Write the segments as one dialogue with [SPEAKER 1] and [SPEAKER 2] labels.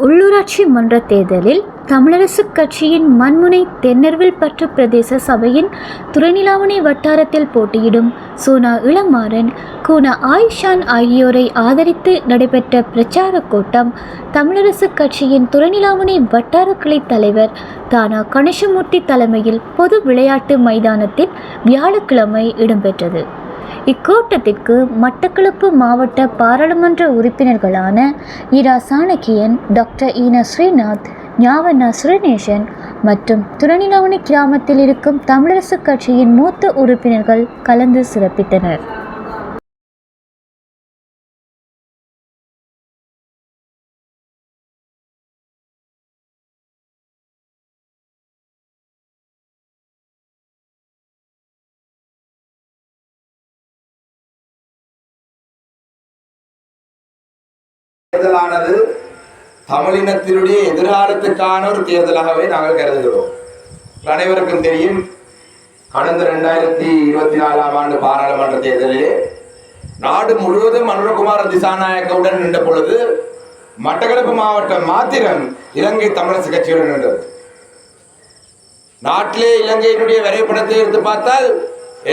[SPEAKER 1] உள்ளூராட்சி மன்ற தேர்தலில் தமிழரசுக் கட்சியின் மண்முனை தென்னர்வில்பற்று பிரதேச சபையின் துறைநிலாவணை வட்டாரத்தில் போட்டியிடும் சோனா இளமாறன், கூனா ஆயிஷான் ஆகியோரை ஆதரித்து நடைபெற்ற பிரச்சார கூட்டம் தமிழரசுக் கட்சியின் துறைநிலாவணை வட்டார கிளை தலைவர் தானா கணேசமூர்த்தி தலைமையில் பொது விளையாட்டு மைதானத்தில் வியாழக்கிழமை இடம்பெற்றது. இக்கூட்டத்திற்கு மட்டக்களப்பு மாவட்ட பாராளுமன்ற உறுப்பினர்களான இரா சாணக்கியன், டாக்டர் ஈனா ஸ்ரீநாத், ஞாவண்ணா சுரநேசன் மற்றும் துறைநிலாவணை கிராமத்தில் இருக்கும் தமிழரசுக் கட்சியின் மூத்த உறுப்பினர்கள் கலந்து சிறப்பித்தனர்.
[SPEAKER 2] தேர்தலானது தமிழினத்தினுடைய எதிர்காலத்துக்கான ஒரு தேர்தலாகவே நாங்கள் கருதுகிறோம். அனைவருக்கும் தெரியும், கடந்த 2024 ஆண்டு பாராளுமன்ற தேர்தலிலே நாடு முழுவதும் அனுரகுமார திசாநாயக்கவுடன் நின்ற பொழுது மட்டக்களப்பு மாவட்டம் மாத்திரம் இலங்கை தமிழரசு கட்சியுடன் நின்றது. நாட்டிலே இலங்கையினுடைய வரைபடத்தை எடுத்து பார்த்தால்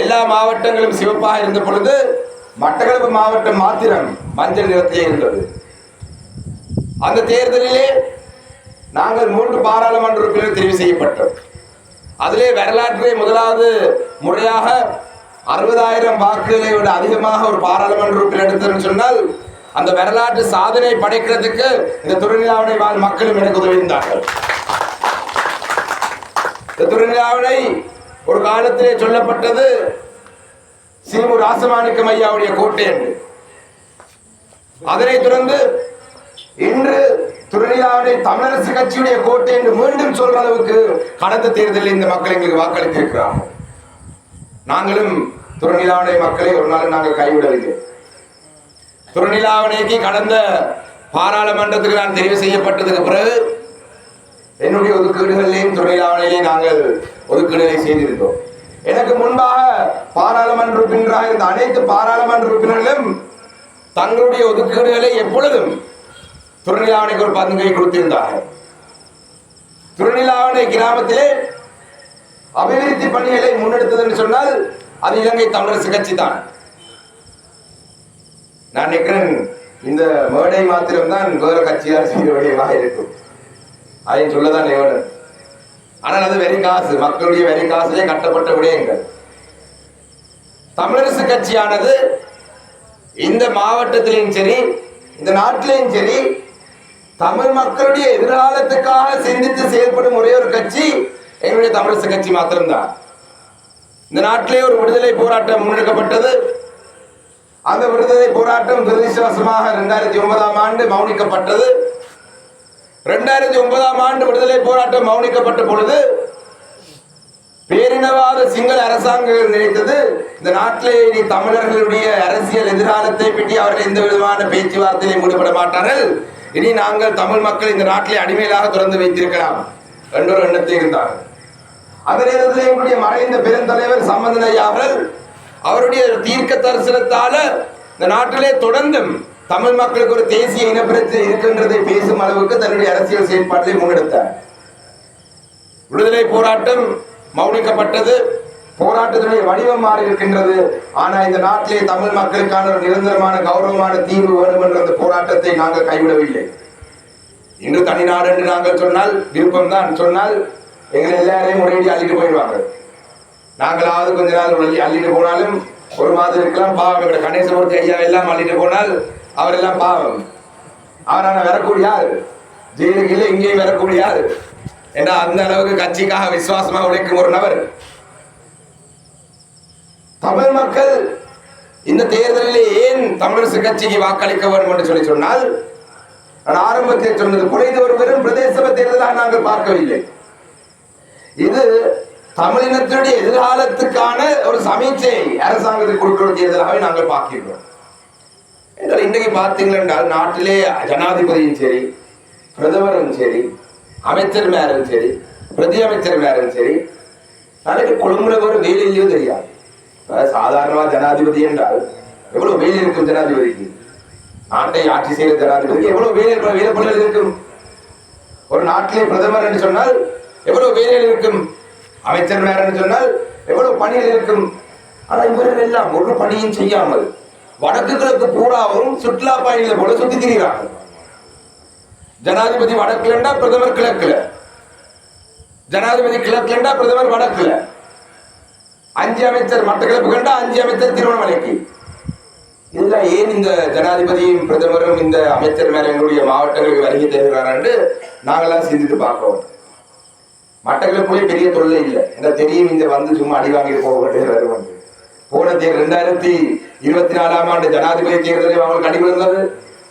[SPEAKER 2] எல்லா மாவட்டங்களும் சிவப்பாக இருந்த பொழுது மட்டக்களப்பு மாவட்டம் மாத்திரம் மஞ்சள் நிறத்திலே இருந்தது. அந்த தேர்தலிலே நாங்கள் 3 பாராளுமன்ற உறுப்பினர்கள் தெரிவு செய்யப்பட்டோம். அதிலே வரலாற்றிலே முதலாவது முறையாக 60,000 வாக்குகளை விட அதிகமாக ஒரு பாராளுமன்ற உறுப்பினர் எடுத்ததுன்னு சொன்னால் அந்த வரலாற்று சாதனை படைக்கிறதுக்கு இந்த துறைநிலாவணை வாழ் மக்களும் எனக்கு உதவியிருந்தார்கள். இந்த துறைநிலாவணை ஒரு காலத்திலே சொல்லப்பட்டது சீமு ராசமாணிக்கம் ஐயாவுடைய கோட்டை என்று. அதனைத் தொடர்ந்து இன்று துறைநிலாவணை தமிழரசு கட்சியுடைய கோட்டை என்று மீண்டும் சொல்ற அளவுக்கு கடந்த தேர்தலில் இந்த மக்கள் எங்களுக்கு வாக்களித்திருக்கிறார்கள். நாங்களும் துறைநிலாவணை மக்களை ஒரு நாள் நாங்கள் கைவிடவில்லை. துறைநிலாவணைக்கு கடந்த பாராளுமன்றத்துக்கு நான் தெரிவு செய்யப்பட்டதுக்கு பிறகு என்னுடைய ஒதுக்கீடுகளிலேயும் துறைநிலாவணையிலே நாங்கள் ஒதுக்கீடுகளை செய்திருந்தோம். எனக்கு முன்பாக பாராளுமன்ற உறுப்பினராக இருந்த அனைத்து பாராளுமன்ற உறுப்பினர்களும் தங்களுடைய ஒதுக்கீடுகளை எப்பொழுதும் துறைநிலாவணைக்கு ஒரு பங்கை கொடுத்திருந்தார்கள். துறைநிலாவணை கிராமத்திலே அபிவிருத்தி பணிகளை முன்னெடுத்தது என்று சொன்னால் அது இலங்கை தமிழரசு கட்சி தான். நான் நினைக்கிறேன் இந்த மேடை மாத்திரம்தான் வேற கட்சியால் செய்த விடயமாக இருக்கும். அதை சொல்லதான் எவனும். ஆனால் அது வெறி காசு, மக்களுடைய வெறி காசிலே கட்டப்பட்ட விடயங்கள். தமிழரசு கட்சியானது இந்த மாவட்டத்திலையும் சரி இந்த நாட்டிலையும் சரி தமிழ் மக்களுடைய எதிர்காலத்துக்காக சிந்தித்து செயல்படும் ஒரே ஒரு கட்சி எங்களுடைய தமிழரசு கட்சி மாத்திரம்தான். இந்த நாட்டிலே ஒரு விடுதலை போராட்டம் முன்னெடுக்கப்பட்டது. அந்த விடுதலை போராட்டம் துரதிர்ஷ்டவசமாக 2009 ஆண்டு மௌனிக்கப்பட்டது. 2009 ஆண்டு விடுதலை போராட்டம் மௌனிக்கப்பட்ட பொழுது பேரினவாத சிங்கள அரசாங்கம் நினைத்தது இந்த நாட்டிலே இனி தமிழர்களுடைய அரசியல் எதிர்காலத்தை பற்றி அவர்கள் எந்த விதமான பேச்சுவார்த்தையிலும் ஈடுபட மாட்டார்கள், இனி நாங்கள் தமிழ் மக்கள் இந்த நாட்டிலே அடிமையிலாக திறந்து வைத்திருக்கலாம் என்ற ஒரு எண்ணத்தை இருந்தார்கள். அந்த நேரத்தில் எங்களுடைய மறைந்த பெருந்தலைவர் சம்பந்தன் ஐயா அவருடைய தீர்க்க தரிசனத்தால இந்த நாட்டிலே தொடர்ந்தும் தமிழ் மக்களுக்கு ஒரு தேசிய இனப்பிரச்சனை இருக்கின்றதை பேசும் அளவுக்கு தன்னுடைய அரசியல் செயல்பாட்டை முன்னெடுத்தார். விடுதலை போராட்டம் மௌனிக்கப்பட்டது. போராட்டத்தினுடைய வடிவம் மாறி இருக்கின்றது. ஆனா இந்த நாட்டிலே தமிழ் மக்களுக்கான ஒரு நிரந்தரமான கௌரவமான தீர்வு வேண்டும் என்ற அந்த போராட்டத்தை நாங்கள் கைவிடவில்லை. இன்று தனிநாடு என்று நாங்கள் சொன்னால் விருப்பம் தான் சொன்னால் எங்களை எல்லாரையும் ஒரேடி அள்ளிட்டு போயிடுவாங்க. நாங்களாவது கொஞ்ச நாள் அள்ளிட்டு போனாலும் ஒரு மாதம் இருக்கலாம். பாவம் கணேசமூர்த்தி ஐயா எல்லாம் அள்ளிட்டு போனால் அவரெல்லாம் பாவம். அவரான வரக்கூடிய யாரு, ஜெயிலுக்கு இல்லை இங்கேயும் வரக்கூடிய யாரு என்றா அந்த அளவுக்கு கட்சிக்காக விசுவாசமாக உழைக்கும் ஒரு நபர். தமிழ் மக்கள் இந்த தேர்தலிலே ஏன் தமிழரசு கட்சிக்கு வாக்களிக்க வேண்டும் என்று சொன்னால், நான் ஆரம்பத்தில் சொன்னது குறைந்த ஒரு வெறும் பிரதேச தேர்தலாக நாங்கள் பார்க்கவில்லை. இது தமிழினத்தினுடைய எதிர்காலத்துக்கான ஒரு சமீட்சை அரசாங்கத்துக்கு கொடுக்கிற தேர்தலாகவே நாங்கள் பார்க்கிறோம். என்றால் இன்றைக்கு பார்த்தீங்கள் என்றால் நாட்டிலே ஜனாதிபதியும் சரி, பிரதமரும் சரி, அமைச்சர் மேரும் சரி, பிரதி அமைச்சர் மேரும் சரி, நாளைக்கு கொழும்புல ஒரு வேலையிலையோ தெரியாது. சாதாரணமா ஜனாதிபதி என்றால் எவ்வளவு வேலை இருக்கும், ஜனாதிபதிக்கு நாட்டை ஆட்சி செய்கிற ஜனாதிபதிக்கு எவ்வளவு வேலைப்பொருள் இருக்கும். ஒரு நாட்டிலே பிரதமர் என்று சொன்னால் எவ்வளவு வேலைகள் இருக்கும், அமைச்சர் என்று சொன்னால் எவ்வளவு பணிகள் இருக்கும். ஆனா இவர்கள் எல்லாம் ஒரு பணியும் செய்யாமல் வடக்கு கிழக்கு பூராவும் சுற்றுலா பயணிகளை போல சுத்தி திரிகிறார்கள். ஜனாதிபதி வடக்குலண்டா பிரதமர் கிழக்குல, ஜனாதிபதி கிழக்குலண்டா பிரதமர் வடக்குல, 5 அமைச்சர் மட்டக்களப்பு கண்டா 5 அமைச்சர் திருவண்ணாமலைக்கு. இதெல்லாம் ஏன் இந்த ஜனாதிபதியும் பிரதமரும் இந்த அமைச்சர் மேல எங்களுடைய மாவட்டங்களுக்கு வருகை தருகிறார் என்று நாங்களாம் சிந்தித்து பார்க்கிறோம். மட்டக்களப்புலேயே பெரிய தொல்லை இல்லை, எனக்கு தெரியும். இங்க வந்து சும்மா அடி வாங்கி போக வேண்டிய வருவாங்க. போன 2024ஆம் ஆண்டு ஜனாதிபதி தேர்தலில் அவங்களுக்கு அடி விழுந்தது,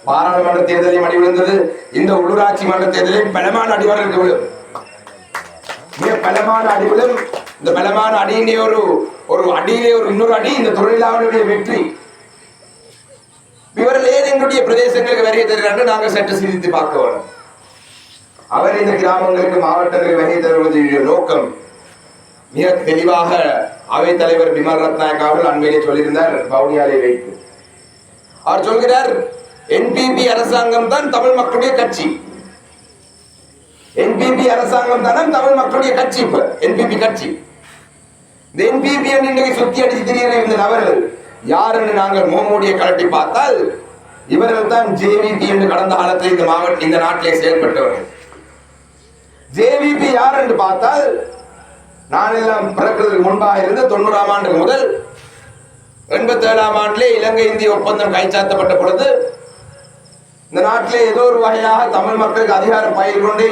[SPEAKER 2] பாராளுமன்ற தேர்தலையும் அடி விழுந்தது, இந்த உள்ளூராட்சி மன்ற தேர்தலையும் பலமான அடிவாளர்களுக்கு விழும். மிக பலமான அடி விழும். இந்த பலமான அடியிலே ஒரு அடியிலே இன்னொரு அடி இந்த தொழிலாளர்களுடைய வெற்றி. இவர்கள் ஏன் எங்களுடைய பிரதேசங்களுக்கு வருகை தருகிறார்கள் நாங்கள் சற்று சிந்தித்து பார்க்க வேண்டும். அவர் இந்த கிராமங்களுக்கு மாவட்டங்களுக்கு வருகை தருவதற்குரிய நோக்கம் மிக தெளிவாக அவைத் தலைவர் பிமல் ரத்நாயக் அவர்கள் அண்மையிலே சொல்லியிருந்தார். வவுனியாவை வைத்து அவர் சொல்கிறார், என்பிபி அரசாங்கம் தான் தமிழ் மக்களுடைய கட்சி. என்பிபி அரசாங்கம் தானே தமிழ் மக்களுடைய கட்சி. இப்ப என்பிபி கட்சி, இந்த என்பிபி இன்றைக்கு சுத்தி அடிச்சு திரிகிற இந்த நபர்கள் யார் என்று நாங்கள் மோமோடியை கலட்டி பார்த்தால் இவர்கள் தான் ஜேவிபி என்று கடந்த காலத்தில் இந்த நாட்டிலே செயல்பட்டவர்கள். ஜேவிபி யார் என்று பார்த்தால், நான் எல்லாம் பிறக்கிறதுக்கு முன்பாக இருந்து 90ஆம் ஆண்டு முதல் 87ஆம் ஆண்டிலே இலங்கை இந்திய ஒப்பந்தம் கைச்சாத்தப்பட்ட பொழுது இந்த நாட்டிலே ஏதோ ஒரு வகையாக தமிழ் மக்களுக்கு அதிகார பயிர் கொண்டை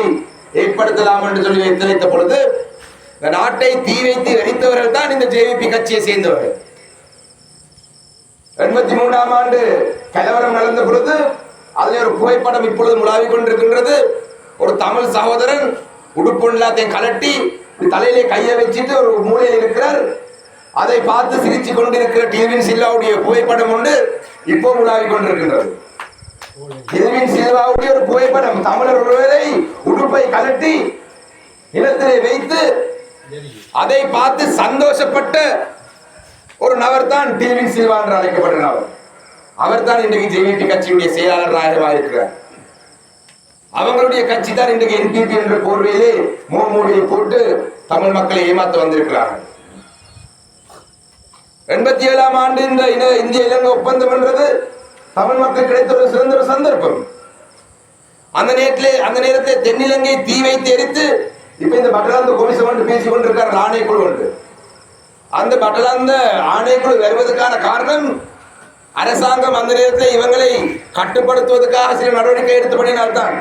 [SPEAKER 2] ஏற்படுத்தலாம் என்று சொல்லி வைத்த பொழுது இந்த நாட்டை தீ வைத்து எரித்தவர்கள் தான் இந்த ஜேவிபி கட்சியை சேர்ந்தவர்கள். 83ஆம் ஆண்டு கலவரம் நடந்த பொழுது அதில் ஒரு புகைப்படம் இப்பொழுது முலாவிக் கொண்டிருக்கின்றது. ஒரு தமிழ் சகோதரன் உடுப்பு எல்லாத்தையும் கலட்டி தலையிலே கையை வச்சுட்டு ஒரு மூலையில் இருக்கிறார். அதை பார்த்து சிரிச்சு கொண்டிருக்கிற டிவின் சில்வாவுடைய புகைப்படம் உண்டு, இப்போ உலாவிக் கொண்டிருக்கின்றது. டிவின் சில்வாவுடைய ஒரு புகைப்படம், தமிழர் ஒருவரை உடுப்பை கலட்டி நிலத்திலே வைத்து அதை பார்த்து சந்தோஷப்பட்ட ஒரு நபர் தான் டிவின் சில்வா என்று அழைக்கப்பட்ட நபர். அவர் தான் இன்றைக்கு ஜேவிபி கட்சியுடைய செயலாளர் நாயகமாக இருக்கிறார். அவங்களுடைய கட்சி தான் இன்றைக்கு என்பிபி என்ற போர்வையிலே மோமோடியை போட்டு தமிழ் மக்களை ஏமாற்ற வந்திருக்கிறார்கள். 87ஆம் ஆண்டு இந்த இந்திய இலங்கை ஒப்பந்தம் என்றது தமிழ் மக்கள் கிடைத்த ஒரு சிறந்த ஒரு சந்தர்ப்பம். அந்த நேரத்திலே தென்னிலங்கை தீ வைத்து எரித்து இப்ப இந்த பட்டலாந்த கொமிஷன் வந்து பேசிக் கொண்டிருக்கார் ஆணைக்குழு ஒன்று. அந்த பட்டலாந்த ஆணைக்குழு வருவதற்கான காரணம் அரசாங்கம் அந்த நேரத்தில் இவங்களை கட்டுப்படுத்துவதற்காக சில நடவடிக்கை எடுத்தபடினால்தான்.